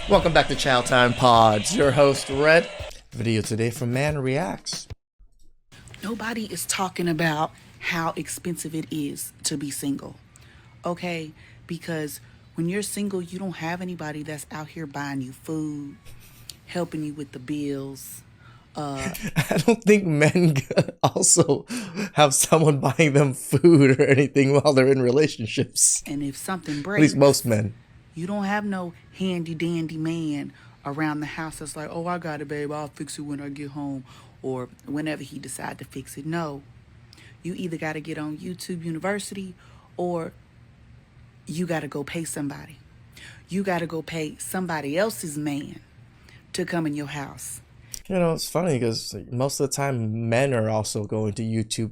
Welcome back to Chow Time Pods. Your host, Red. Video today from Man Reacts. Nobody is talking about how expensive it is to be single, okay? Because when you're single, you don't have anybody that's out here buying you food, helping you with the bills. I don't think men also have someone buying them food or anything while they're in relationships. And if something At least breaks, most men. you don't have no handy dandy man around the house that's like, oh, I got it, babe. I'll fix it when I get home or whenever he decide to fix it. No, you either got to get on YouTube University or you got to go pay somebody. You got to go pay somebody else's man to come in your house. You know, it's funny because most of the time men are also going to YouTube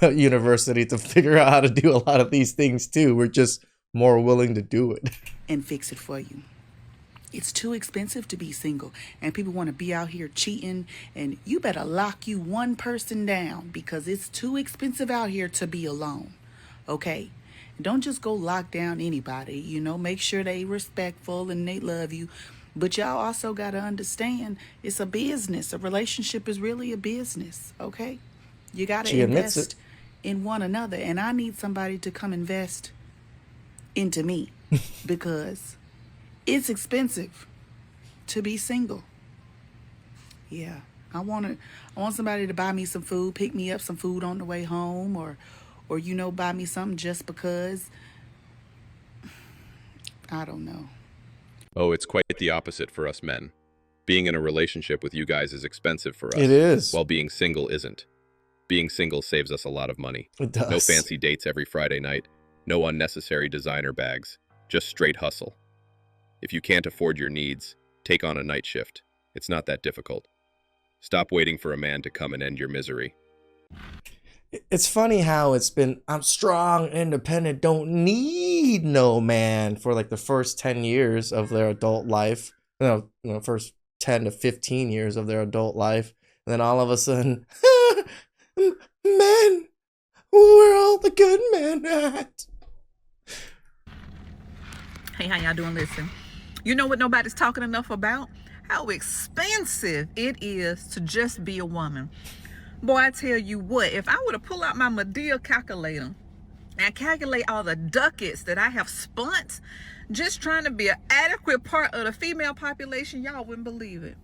and University to figure out how to do a lot of these things too. We're just more willing to do it. And fix it for you. It's too expensive to be single, and people want to be out here cheating, and you better lock you one person down because it's too expensive out here to be alone, okay? Don't just go lock down anybody, make sure they respectful and they love you, but y'all also got to understand it's a business. A relationship is really a business, okay? You got to She admits invest it. in one another, and I need somebody to come invest into me because it's expensive to be single. Yeah. I want somebody to buy me some food, pick me up some food on the way home or buy me something just because. I don't know. Oh, it's quite the opposite for us men. Being in a relationship with you guys is expensive for us. It is. While being single isn't. Being single saves us a lot of money. It does. No fancy dates every Friday night. No unnecessary designer bags. Just straight hustle. If you can't afford your needs, take on a night shift. It's not that difficult. Stop waiting for a man to come and end your misery. It's funny how it's been, I'm strong, independent, don't need no man for like the first 10 years of their adult life. First 10 to 15 years of their adult life. And then all of a sudden, men, where are all the good men at? Hey, how y'all doing? Listen, you know what nobody's talking enough about? How expensive it is to just be a woman. Boy, I tell you what, if I were to pull out my Medea calculator and calculate all the ducats that I have spent just trying to be an adequate part of the female population, y'all wouldn't believe it.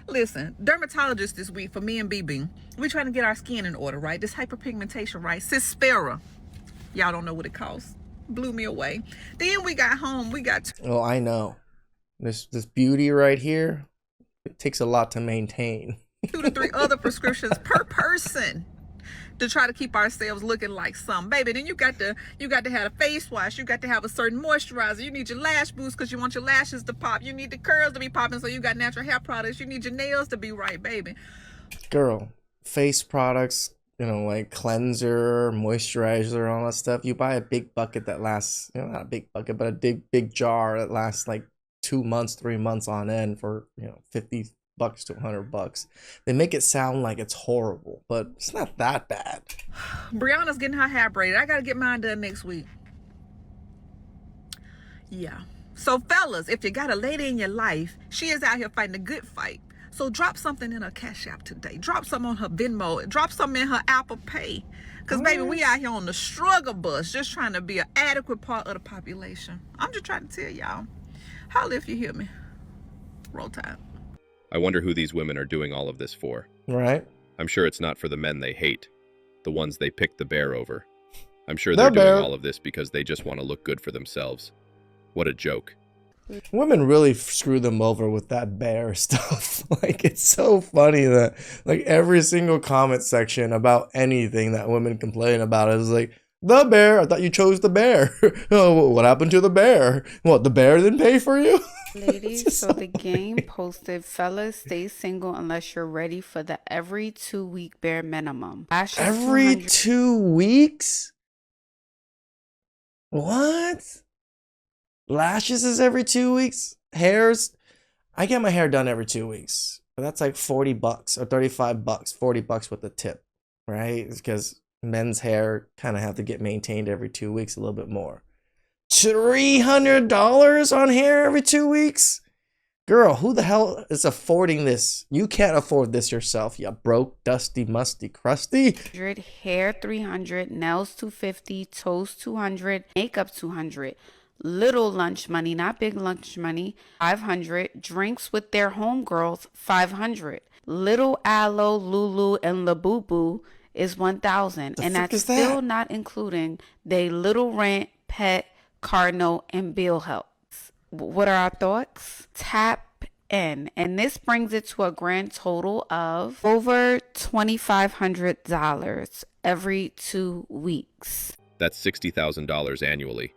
Listen, dermatologist this week for me and BB, we trying to get our skin in order, right? This hyperpigmentation, right? Cispera. Y'all don't know what it costs. Blew me away. Then we got home, we got Oh, I know. This beauty right here, it takes a lot to maintain. 2 to 3 other prescriptions per person to try to keep ourselves looking like some baby. Then you got to have a face wash, you got to have a certain moisturizer, you need your lash boost because you want your lashes to pop, you need the curls to be popping, so you got natural hair products, you need your nails to be right, baby. Girl, face products, like cleanser, moisturizer, all that stuff. You buy a big bucket that lasts, not a big bucket, but a big jar that lasts like 2 months, 3 months on end for, $50 to $100. They make it sound like it's horrible, but it's not that bad. Brianna's getting her hair braided. I gotta get mine done next week. Yeah. So fellas, if you got a lady in your life, she is out here fighting a good fight. So drop something in her Cash App today. Drop some on her Venmo. Drop some in her Apple Pay. Because, baby, we out here on the struggle bus just trying to be an adequate part of the population. I'm just trying to tell y'all. Holla if you hear me. Roll Tide. I wonder who these women are doing all of this for. Right? I'm sure it's not for the men they hate. The ones they picked the bear over. I'm sure The they're bear. doing all of this because they just want to look good for themselves. What a joke. Women really screw them over with that bear stuff. Like, it's so funny that, like, every single comment section about anything that women complain about is like, the bear, I thought you chose the bear. Oh, what happened to the bear? What, the bear didn't pay for you? Ladies, so the game posted, fellas, stay single unless you're ready for the every 2-week bare minimum. Lashes Every 200 2 weeks? What? Lashes is every 2 weeks? Hairs? I get my hair done every 2 weeks. But that's like $40 or $35, $40 with a tip, right? It's because men's hair kind of have to get maintained every 2 weeks a little bit more. $300 on hair every 2 weeks? Girl, who the hell is affording this? You can't afford this yourself. You broke, dusty, musty, crusty. Hair 300, nails 250, toes 200, makeup 200. Little lunch money, not big lunch money, 500. Drinks with their homegirls, 500. Little Aloe, Lulu, and Labubu is 1,000. And fuck that's is that? still not including they little rent, pet, car note, and bill helps. What are our thoughts? Tap in. And this brings it to a grand total of over $2,500 every 2 weeks. That's $60,000 annually,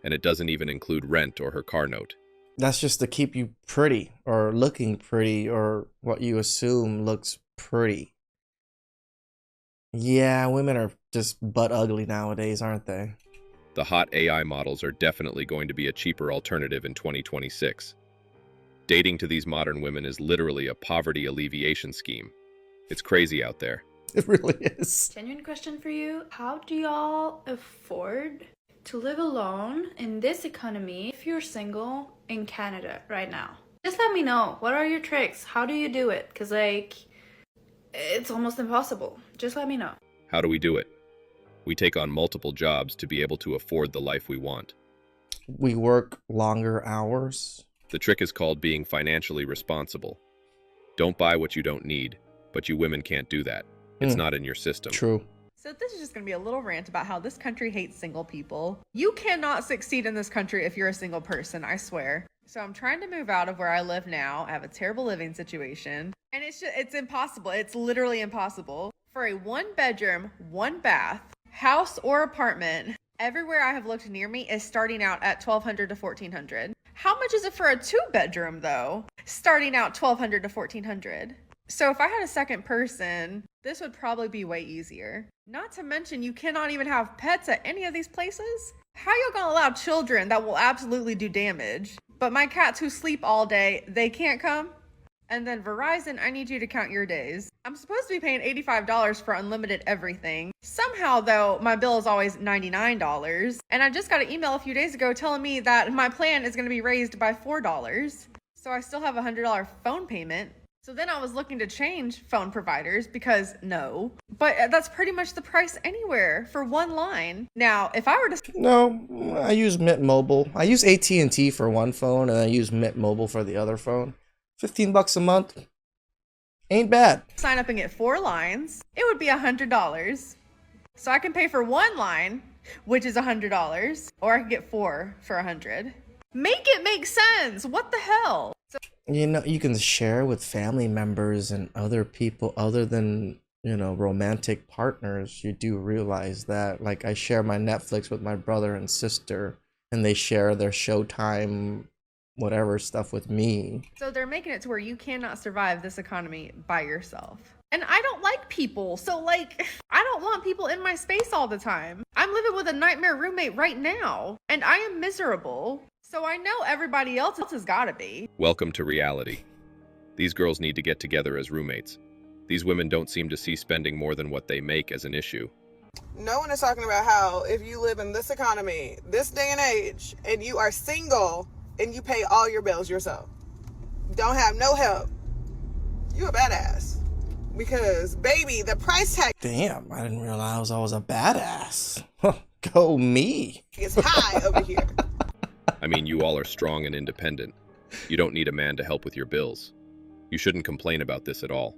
and it doesn't even include rent or her car note. That's just to keep you pretty or looking pretty or what you assume looks pretty. Yeah, women are just butt ugly nowadays, aren't they? The hot AI models are definitely going to be a cheaper alternative in 2026. Dating to these modern women is literally a poverty alleviation scheme. It's crazy out there. It really is. Genuine question for you. How do y'all afford to live alone in this economy if you're single in Canada right now? Just let me know. What are your tricks? How do you do it? Because, like, it's almost impossible. Just let me know. How do we do it? We take on multiple jobs to be able to afford the life we want. We work longer hours. The trick is called being financially responsible. Don't buy what you don't need, but you women can't do that. It's not in your system. True. So this is just going to be a little rant about how this country hates single people. You cannot succeed in this country if you're a single person, I swear. So I'm trying to move out of where I live now. I have a terrible living situation. And it's impossible. It's literally impossible. For a 1-bedroom, 1-bath house or apartment, everywhere I have looked near me is starting out at $1,200 to $1,400. How much is it for a 2-bedroom though? Starting out $1,200 to $1,400. So if I had a second person, this would probably be way easier. Not to mention, you cannot even have pets at any of these places. How y'all gonna allow children that will absolutely do damage? But my cats who sleep all day, they can't come? And then Verizon, I need you to count your days. I'm supposed to be paying $85 for unlimited everything. Somehow though, my bill is always $99. And I just got an email a few days ago telling me that my plan is gonna be raised by $4. So I still have a $100 phone payment. So then I was looking to change phone providers because no, but that's pretty much the price anywhere for one line. Now, if I were to No, I use Mint Mobile. I use AT&T for one phone and I use Mint Mobile for the other phone. $15 a month. Ain't bad. sign up and get 4 lines, it would be $100. So I can pay for 1 line, which is $100, or I can get 4 for $100. Make it make sense. What the hell? You know, you can share with family members and other people other than, you know, romantic partners. You do realize that. Like, I share my Netflix with my brother and sister, and they share their Showtime, whatever stuff with me. So they're making it to where you cannot survive this economy by yourself. And I don't like people. So, like, I don't want people in my space all the time. I'm living with a nightmare roommate right now, and I am miserable. So I know everybody else has gotta be. Welcome to reality. These girls need to get together as roommates. These women don't seem to see spending more than what they make as an issue. No one is talking about how if you live in this economy, this day and age, and you are single and you pay all your bills yourself, don't have no help, you a badass. Because, baby, the price tag Damn, I didn't realize I was a badass. Go me. is high over here. I mean, you all are strong and independent. You don't need a man to help with your bills. You shouldn't complain about this at all.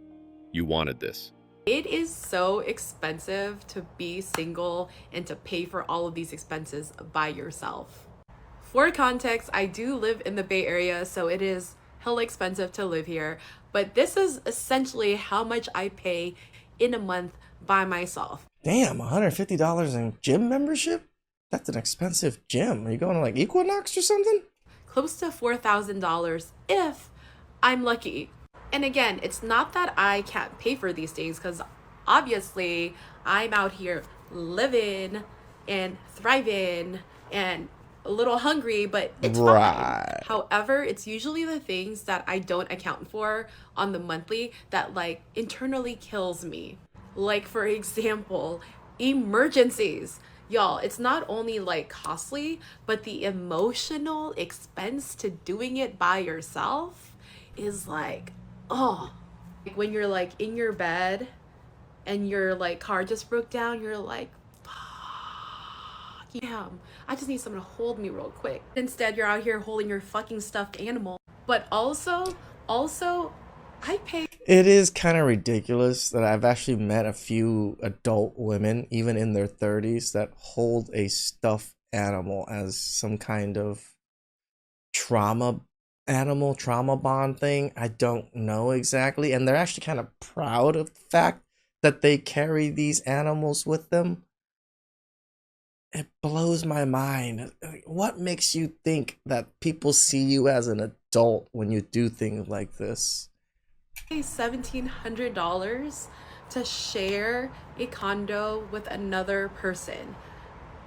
You wanted this. It is so expensive to be single and to pay for all of these expenses by yourself. For context, I do live in the Bay Area, so it is hella expensive to live here. But this is essentially how much I pay in a month by myself. Damn, $150 in gym membership? That's an expensive gym. Are you going to like Equinox or something? Close to $4,000 if I'm lucky. And again, it's not that I can't pay for these things, because obviously I'm out here living and thriving and a little hungry, but it's fine. However, it's usually the things that I don't account for on the monthly that like internally kills me. Like, for example, emergencies. Y'all, it's not only like costly, but the emotional expense to doing it by yourself is like, oh, like when you're like in your bed and your like car just broke down, you're like, fuck, damn, I just need someone to hold me real quick. Instead, you're out here holding your fucking stuffed animal. But also, I pay. It is kind of ridiculous that I've actually met a few adult women, even in their 30s, that hold a stuffed animal as some kind of trauma bond thing. I don't know exactly. And they're actually kind of proud of the fact that they carry these animals with them. It blows my mind. What makes you think that people see you as an adult when you do things like this? $1,700 to share a condo with another person.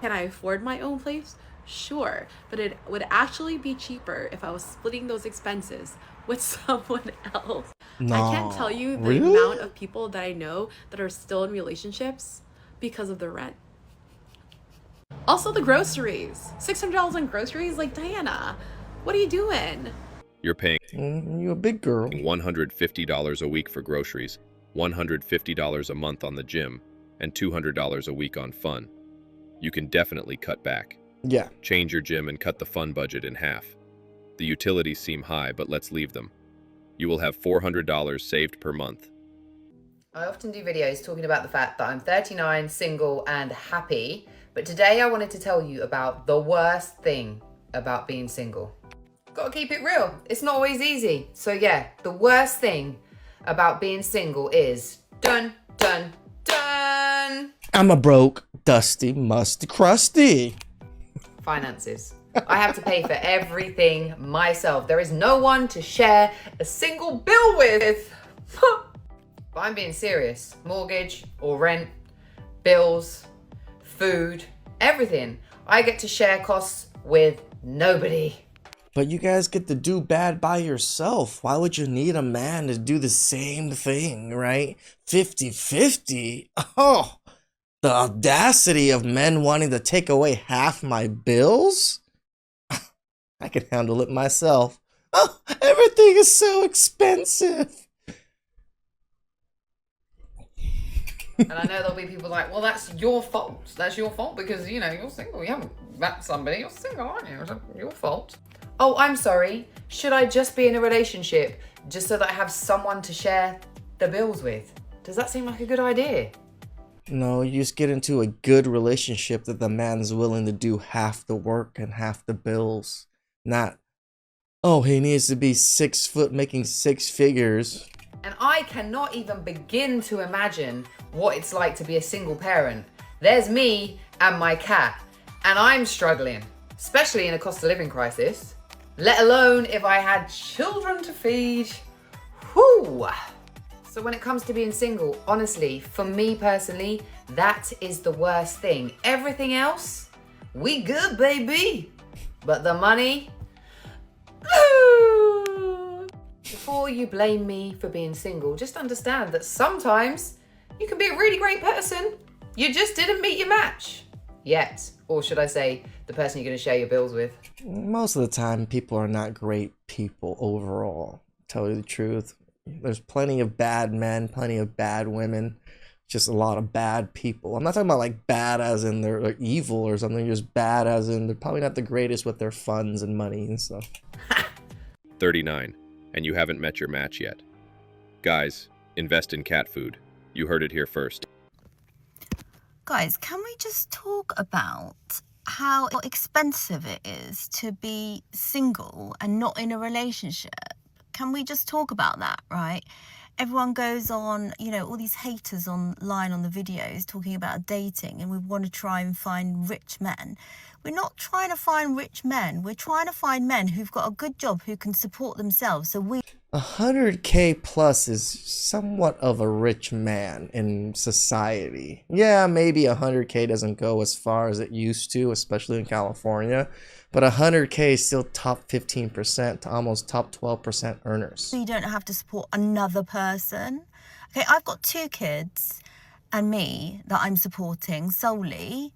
Can I afford my own place? Sure, but it would actually be cheaper if I was splitting those expenses with someone else. No, I can't tell you the really? amount of people that I know that are still in relationships because of the rent. Also the groceries. $600 on groceries? Like, Diana, what are you doing? You're paying You a big girl. $150 a week for groceries, $150 a month on the gym, and $200 a week on fun. You can definitely cut back. Yeah. Change your gym and cut the fun budget in half. The utilities seem high, but let's leave them. You will have $400 saved per month. I often do videos talking about the fact that I'm 39, single, and happy, but today I wanted to tell you about the worst thing about being single. Gotta keep it real. It's not always easy. So yeah, the worst thing about being single is dun, dun, dun. I'm a broke, dusty, musty, crusty. Finances. I have to pay for everything myself. There is no one to share a single bill with. But I'm being serious. Mortgage or rent, bills, food, everything. I get to share costs with nobody. But you guys get to do bad by yourself. Why would you need a man to do the same thing, right? 50-50? Oh, the audacity of men wanting to take away half my bills? I can handle it myself. Oh, everything is so expensive. And I know there'll be people like, well, that's your fault. That's your fault because, you know, you're single. You haven't met somebody. You're single, aren't you? It's your fault. Oh, I'm sorry. Should I just be in a relationship just so that I have someone to share the bills with? Does that seem like a good idea? No, you just get into a good relationship that the man's willing to do half the work and half the bills. Not, oh, he needs to be 6 foot making 6 figures. And I cannot even begin to imagine what it's like to be a single parent. There's me and my cat, and I'm struggling, especially in a cost of living crisis, let alone if I had children to feed. Whew. So when it comes to being single, honestly, for me personally, that is the worst thing. Everything else, we good, baby. But the money, before you blame me for being single, just understand that sometimes you can be a really great person. You just didn't meet your match yet. Or should I say, the person you're going to share your bills with. Most of the time, people are not great people overall. Tell you the truth. There's plenty of bad men, plenty of bad women. Just a lot of bad people. I'm not talking about like bad as in they're like evil or something. Just bad as in they're probably not the greatest with their funds and money and stuff. 39, and you haven't met your match yet. Guys, invest in cat food. You heard it here first. Guys, can we just talk about how expensive it is to be single and not in a relationship? Can we just talk about that, right? Everyone goes on, you know, all these haters online on the videos talking about dating and we want to try and find rich men. We're not trying to find rich men. We're trying to find men who've got a good job, who can support themselves. So we 100K plus is somewhat of a rich man in society. Yeah, maybe 100K doesn't go as far as it used to, especially in California. But 100K is still top 15% to almost top 12% earners. You don't have to support another person. Okay, I've got 2 kids and me that I'm supporting solely,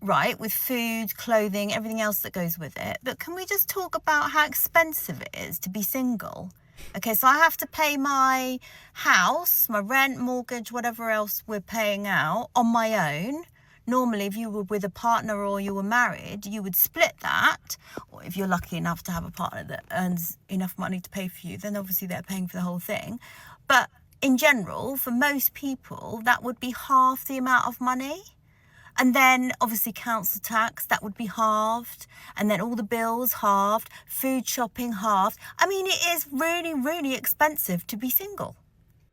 right, with food, clothing, everything else that goes with it. But can we just talk about how expensive it is to be single? Okay, so I have to pay my house, my rent, mortgage, whatever else we're paying out on my own. Normally, if you were with a partner or you were married, you would split that. Or if you're lucky enough to have a partner that earns enough money to pay for you, then obviously they're paying for the whole thing. But in general, for most people, that would be half the amount of money. And then obviously council tax, that would be halved. And then all the bills halved, food shopping halved. I mean, it is really, really expensive to be single.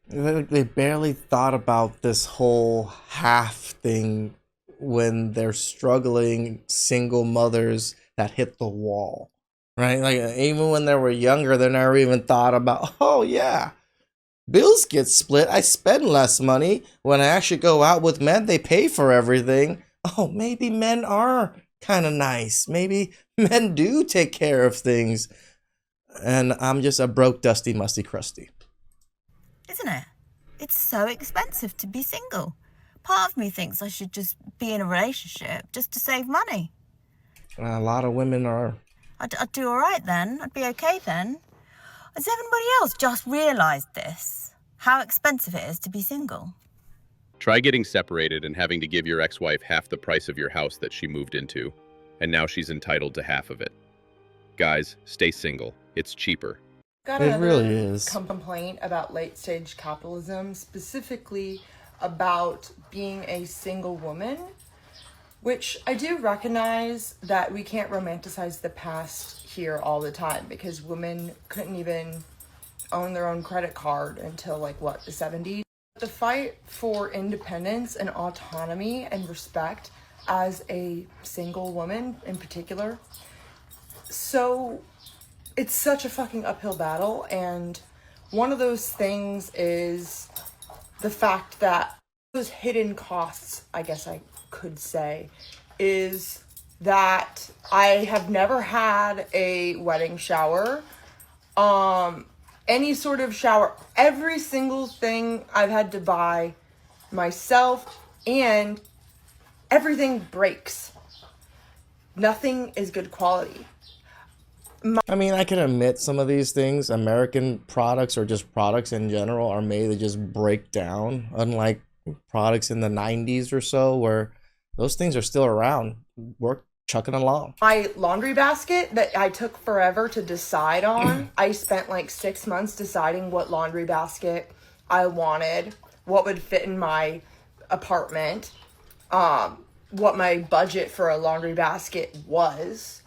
They barely thought about this whole half thing when they're struggling single mothers that hit the wall, right? Like, even when they were younger, they never even thought about, oh yeah, bills get split. I spend less money. When I actually go out with men, they pay for everything. Oh, maybe men are kind of nice. Maybe men do take care of things. And I'm just a broke, dusty, musty, crusty. Isn't it? It's so expensive to be single. Part of me thinks I should just be in a relationship just to save money. A lot of women are. I'd do all right then. I'd be okay then. Has everybody else just realised this? How expensive it is to be single? Try getting separated and having to give your ex-wife half the price of your house that she moved into, and now she's entitled to half of it. Guys, stay single. It's cheaper. Got It another really is. complaint about late stage capitalism, specifically about being a single woman, which I do recognize that we can't romanticize the past here all the time, because women couldn't even own their own credit card until like what, the 70s. The fight for independence and autonomy and respect as a single woman in particular, so it's such a fucking uphill battle. And one of those things is the fact that those hidden costs, I guess I could say, is that I have never had a wedding shower, any sort of shower. Every single thing I've had to buy myself, and everything breaks. Nothing is good quality. I mean, I can admit some of these things, American products or just products in general, are made to just break down, unlike products in the 90s or so, where those things are still around, work chucking along. My laundry basket that I took forever to decide on, I spent like 6 months deciding what laundry basket I wanted, what would fit in my apartment, what my budget for a laundry basket was.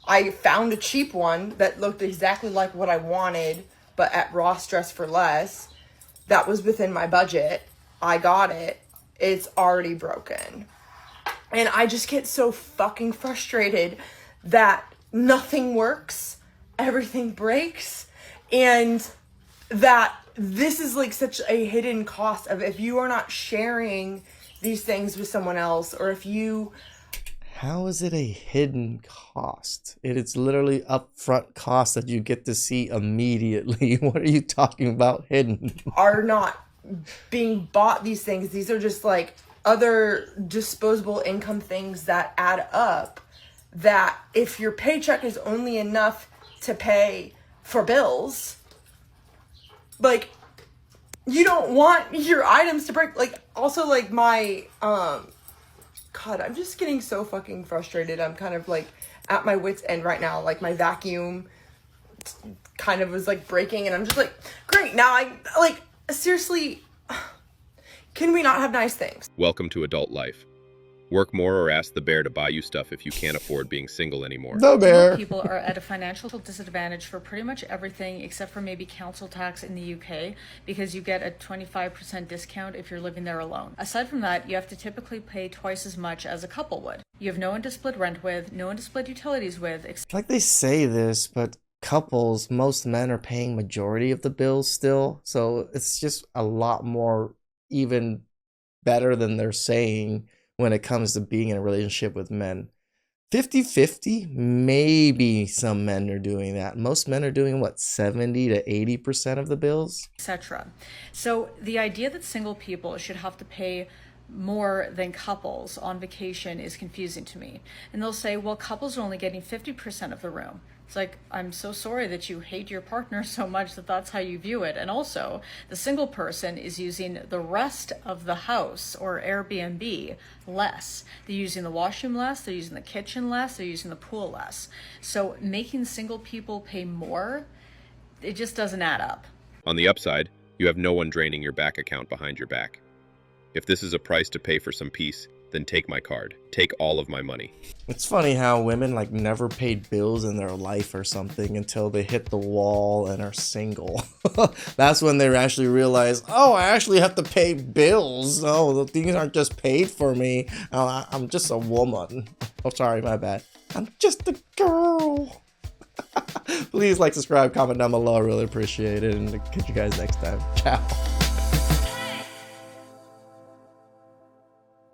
I found a cheap one that looked exactly like what I wanted, but at Ross Dress for Less. That was within my budget. I got it. It's already broken. And I just get so fucking frustrated that nothing works, everything breaks, and that this is like such a hidden cost of, if you are not sharing these things with someone else, or if you... How is it a hidden cost? It's literally upfront cost that you get to see immediately. What are you talking about hidden? Are not being bought these things. These are just like other disposable income things that add up, that if your paycheck is only enough to pay for bills, like, you don't want your items to break. Like, also, like, my God, I'm just getting so fucking frustrated. I'm kind of like at my wit's end right now. Like, my vacuum kind of was like breaking, and I'm just like, great, now I like, seriously, can we not have nice things? Welcome to adult life. Work more or ask the bear to buy you stuff if you can't afford being single anymore. The bear. People are at a financial disadvantage for pretty much everything except for maybe council tax in the UK, because you get a 25% discount if you're living there alone. Aside from that, you have to typically pay twice as much as a couple would. You have no one to split rent with, no one to split utilities with. Like, they say this, but couples, most men are paying majority of the bills still. So it's just a lot more even better than they're saying when it comes to being in a relationship with men. 50-50, maybe some men are doing that. Most men are doing, what, 70 to 80% of the bills? Etc. So the idea that single people should have to pay more than couples on vacation is confusing to me. And they'll say, well, couples are only getting 50% of the room. It's like, I'm so sorry that you hate your partner so much that that's how you view it. And also, the single person is using the rest of the house or Airbnb less. They're using the washroom less, they're using the kitchen less, they're using the pool less. So making single people pay more, it just doesn't add up. On the upside, you have no one draining your bank account behind your back. If this is a price to pay for some peace, then take my card. Take all of my money. It's funny how women like never paid bills in their life or something until they hit the wall and are single. That's when they actually realize, oh, I actually have to pay bills. Oh, the things aren't just paid for me. Oh, I'm just a woman. Oh, sorry, my bad. I'm just a girl. Please like, subscribe, comment down below. I really appreciate it. And catch you guys next time. Ciao.